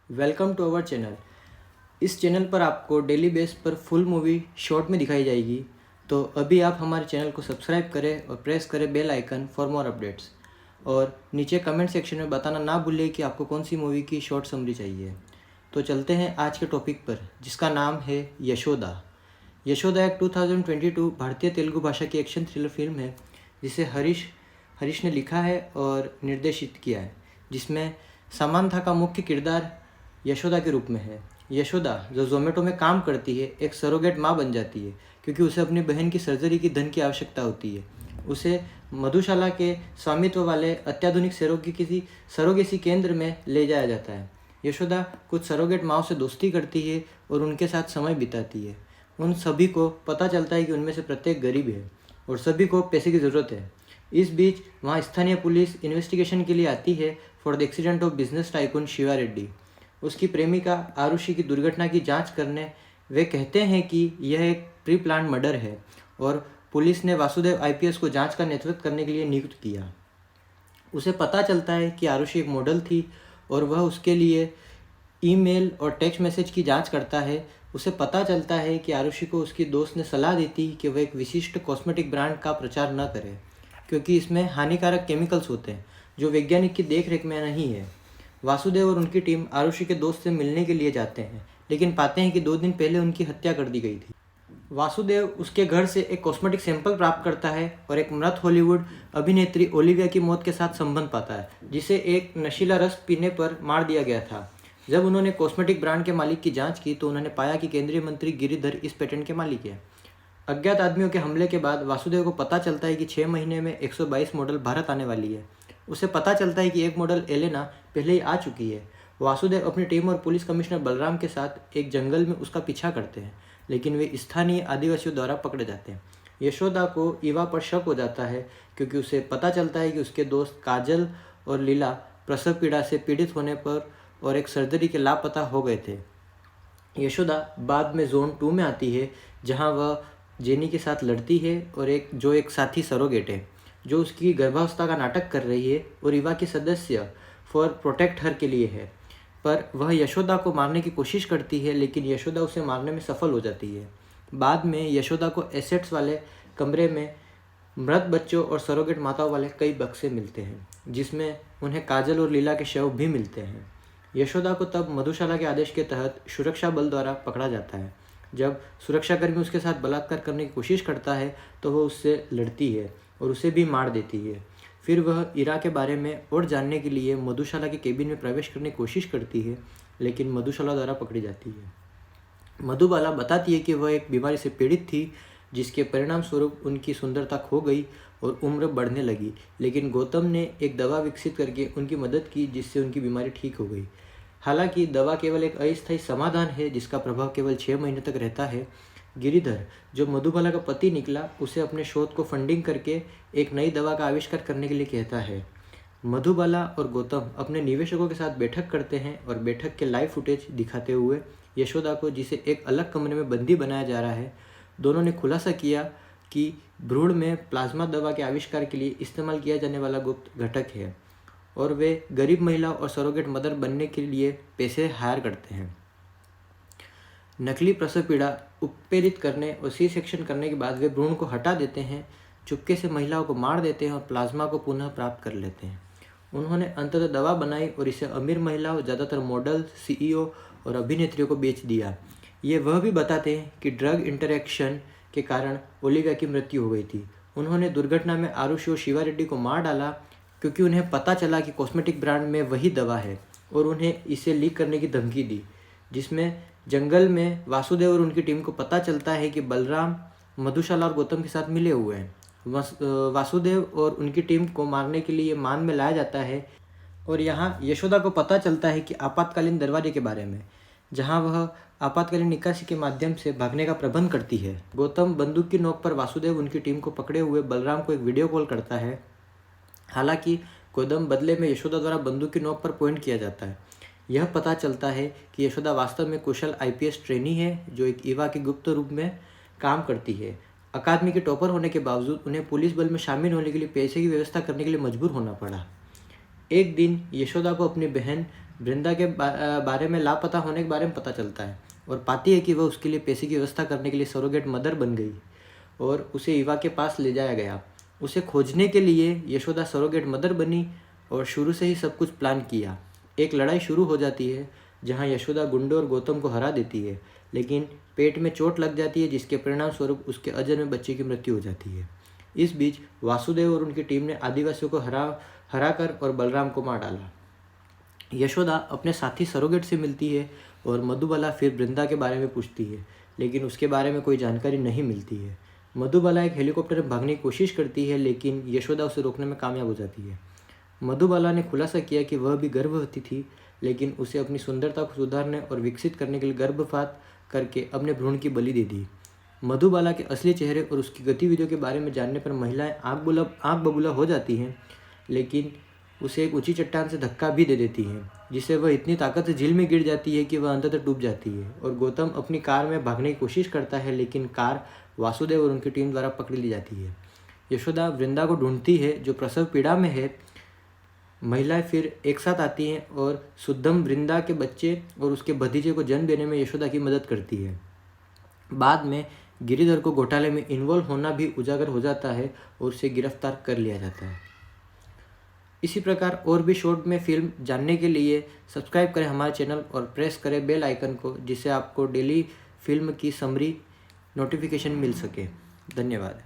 Welcome to our channel. इस channel पर आपको डेली बेस पर फुल मूवी शॉर्ट में दिखाई जाएगी। तो अभी आप हमारे चैनल को सब्सक्राइब करें और प्रेस करें bell icon for more updates. और नीचे कमेंट सेक्शन में बताना ना भूलिए कि आपको कौन सी मूवी की शॉर्ट समरी चाहिए। तो चलते हैं आज के टॉपिक पर, जिसका नाम है यशोदा। यशोदा एक 2022 भारतीय तेलुगु भाषा की एक्शन थ्रिलर फिल्म है, जिसे हरीश ने लिखा है और निर्देशित किया है, जिसमें समांथा का मुख्य किरदार यशोदा के रूप में है। यशोदा, जो जोमेटो में काम करती है, एक सरोगेट माँ बन जाती है क्योंकि उसे अपनी बहन की सर्जरी की धन की आवश्यकता होती है। उसे मधुशाला के स्वामित्व वाले अत्याधुनिक सरोगेसी केंद्र में ले जाया जाता है। यशोदा कुछ सरोगेट माँओं से दोस्ती करती है और उनके साथ समय बिताती है। उन सभी को पता चलता है कि उनमें से प्रत्येक गरीब है और सभी को पैसे की ज़रूरत है। इस बीच वहाँ स्थानीय पुलिस इन्वेस्टिगेशन के लिए आती है for the accident of business tycoon Shiva Reddy. उसकी प्रेमिका आरुषि की दुर्घटना की जांच करने वे कहते हैं कि यह एक प्री प्लान मर्डर है और पुलिस ने वासुदेव आईपीएस को जांच का नेतृत्व करने के लिए नियुक्त किया। उसे पता चलता है कि आरुषि एक मॉडल थी और वह उसके लिए ईमेल और टेक्स्ट मैसेज की जांच करता है। उसे पता चलता है कि आरुषि को उसकी दोस्त ने सलाह दी थी कि वह एक विशिष्ट कॉस्मेटिक ब्रांड का प्रचार न करे क्योंकि इसमें हानिकारक केमिकल्स होते हैं जो वैज्ञानिक की देखरेख में नहीं है। वासुदेव और उनकी टीम आरुषि के दोस्त से मिलने के लिए जाते हैं, लेकिन पाते हैं कि 2 दिन पहले उनकी हत्या कर दी गई थी। वासुदेव उसके घर से एक कॉस्मेटिक सैंपल प्राप्त करता है और एक मृत हॉलीवुड अभिनेत्री ओलिविया की मौत के साथ संबंध पाता है, जिसे एक नशीला रस पीने पर मार दिया गया था। जब उन्होंने कॉस्मेटिक ब्रांड के मालिक की जांच की तो उन्होंने पाया कि केंद्रीय मंत्री गिरिधर इस पेटेंट के मालिक हैं। अज्ञात आदमियों के हमले के बाद वासुदेव को पता चलता है कि 6 महीने में 122 मॉडल भारत आने वाली है। उसे पता चलता है कि एक मॉडल एलेना पहले ही आ चुकी है। वासुदेव अपनी टीम और पुलिस कमिश्नर बलराम के साथ एक जंगल में उसका पीछा करते हैं, लेकिन वे स्थानीय आदिवासियों द्वारा पकड़े जाते हैं। यशोदा को ईवा पर शक हो जाता है क्योंकि उसे पता चलता है कि उसके दोस्त काजल और लीला प्रसव पीड़ा से पीड़ित होने पर और एक सर्जरी के लापता हो गए थे। यशोदा बाद में जोन 2 में आती है, जहां वह जेनी के साथ लड़ती है और एक साथी सरोगेट है जो उसकी गर्भावस्था का नाटक कर रही है और ईवा की सदस्य फॉर प्रोटेक्ट हर के लिए है। पर वह यशोदा को मारने की कोशिश करती है, लेकिन यशोदा उसे मारने में सफल हो जाती है। बाद में यशोदा को एसेट्स वाले कमरे में मृत बच्चों और सरोगेट माताओं वाले कई बक्से मिलते हैं, जिसमें उन्हें काजल और लीला के शव भी मिलते हैं। यशोदा को तब मधुशाला के आदेश के तहत सुरक्षा बल द्वारा पकड़ा जाता है। जब सुरक्षाकर्मी उसके साथ बलात्कार करने की कोशिश करता है तो वह उससे लड़ती है और उसे भी मार देती है। फिर वह इरा के बारे में और जानने के लिए मधुशाला के केबिन में प्रवेश करने की कोशिश करती है, लेकिन मधुशाला द्वारा पकड़ी जाती है। मधुबाला बताती है कि वह एक बीमारी से पीड़ित थी, जिसके परिणाम स्वरूप उनकी सुंदरता खो गई और उम्र बढ़ने लगी, लेकिन गौतम ने एक दवा विकसित करके उनकी मदद की, जिससे उनकी बीमारी ठीक हो गई। हालांकि दवा केवल एक अस्थायी समाधान है जिसका प्रभाव केवल 6 महीने तक रहता है। गिरिधर, जो मधुबाला का पति निकला, उसे अपने शोध को फंडिंग करके एक नई दवा का आविष्कार करने के लिए कहता है। मधुबाला और गौतम अपने निवेशकों के साथ बैठक करते हैं और बैठक के लाइव फुटेज दिखाते हुए यशोदा को, जिसे एक अलग कमरे में बंदी बनाया जा रहा है, दोनों ने खुलासा किया कि भ्रूण में प्लाज्मा दवा के आविष्कार के लिए इस्तेमाल किया जाने वाला गुप्त घटक है और वे गरीब महिला और सरोगेट मदर बनने के लिए पैसे हायर करते हैं। नकली प्रसव पीड़ा उत्प्रेरित करने और सी सेक्शन करने के बाद वे भ्रूण को हटा देते हैं, चुपके से महिलाओं को मार देते हैं और प्लाज्मा को पुनः प्राप्त कर लेते हैं। उन्होंने अंततः दवा बनाई और इसे अमीर महिलाओं, ज़्यादातर मॉडल, सीईओ और अभिनेत्रियों को बेच दिया। ये वह भी बताते हैं कि ड्रग इंटरेक्शन के कारण ओलिविया की मृत्यु हो गई थी। उन्होंने दुर्घटना में आरुषि और शिवा रेड्डी को मार डाला क्योंकि उन्हें पता चला कि कॉस्मेटिक ब्रांड में वही दवा है और उन्हें इसे लीक करने की धमकी दी। जिसमें जंगल में वासुदेव और उनकी टीम को पता चलता है कि बलराम मधुशाला और गौतम के साथ मिले हुए हैं। वासुदेव और उनकी टीम को मारने के लिए मान में लाया जाता है और यहाँ यशोदा को पता चलता है कि आपातकालीन दरवाजे के बारे में, जहाँ वह आपातकालीन निकासी के माध्यम से भागने का प्रबंध करती है। गौतम बंदूक की नोक पर वासुदेव उनकी टीम को पकड़े हुए बलराम को एक वीडियो कॉल करता है। हालांकि गौतम बदले में यशोदा द्वारा बंदूक की नोक पर पॉइंट किया जाता है। यह पता चलता है कि यशोदा वास्तव में कुशल आईपीएस ट्रेनी है जो एक ईवा के गुप्त रूप में काम करती है। अकादमी के टॉपर होने के बावजूद उन्हें पुलिस बल में शामिल होने के लिए पैसे की व्यवस्था करने के लिए मजबूर होना पड़ा। एक दिन यशोदा को अपनी बहन वृंदा के बारे में लापता होने के बारे में पता चलता है और पाती है कि वह उसके लिए पैसे की व्यवस्था करने के लिए सरोगेट मदर बन गई और उसे ईवा के पास ले जाया गया। उसे खोजने के लिए यशोदा सरोगेट मदर बनी और शुरू से ही सब कुछ प्लान किया। एक लड़ाई शुरू हो जाती है जहां यशोदा गुंडो और गौतम को हरा देती है, लेकिन पेट में चोट लग जाती है जिसके परिणाम स्वरूप उसके अजन्मे बच्चे की मृत्यु हो जाती है। इस बीच वासुदेव और उनकी टीम ने आदिवासियों को हराकर और बलराम को मार डाला। यशोदा अपने साथी सरोगेट से मिलती है और मधुबाला फिर वृंदा के बारे में पूछती है, लेकिन उसके बारे में कोई जानकारी नहीं मिलती है। मधुबाला एक हेलीकॉप्टर में भागने की कोशिश करती है, लेकिन यशोदा उसे रोकने में कामयाब हो जाती है। मधुबाला ने खुलासा किया कि वह भी गर्भवती थी, लेकिन उसे अपनी सुंदरता को सुधारने और विकसित करने के लिए गर्भपात करके अपने भ्रूण की बलि दे दी। मधुबाला के असली चेहरे और उसकी गतिविधियों के बारे में जानने पर महिलाएं आंख बबूला हो जाती हैं, लेकिन उसे एक ऊंची चट्टान से धक्का भी दे देती हैं, जिससे वह इतनी ताकत से झील में गिर जाती है कि वह अंततः डूब जाती है। और गौतम अपनी कार में भागने की कोशिश करता है, लेकिन कार वासुदेव और उनकी टीम द्वारा पकड़ ली जाती है। यशोदा वृंदा को ढूंढती है जो प्रसव पीड़ा में है। महिलाएं फिर एक साथ आती हैं और शुद्धम वृंदा के बच्चे और उसके भतीजे को जन्म देने में यशोदा की मदद करती है। बाद में गिरिधर को घोटाले में इन्वॉल्व होना भी उजागर हो जाता है और उसे गिरफ्तार कर लिया जाता है। इसी प्रकार और भी शॉर्ट में फिल्म जानने के लिए सब्सक्राइब करें हमारे चैनल और प्रेस करें बेल आइकन को, जिससे आपको डेली फिल्म की समरी नोटिफिकेशन मिल सके। धन्यवाद।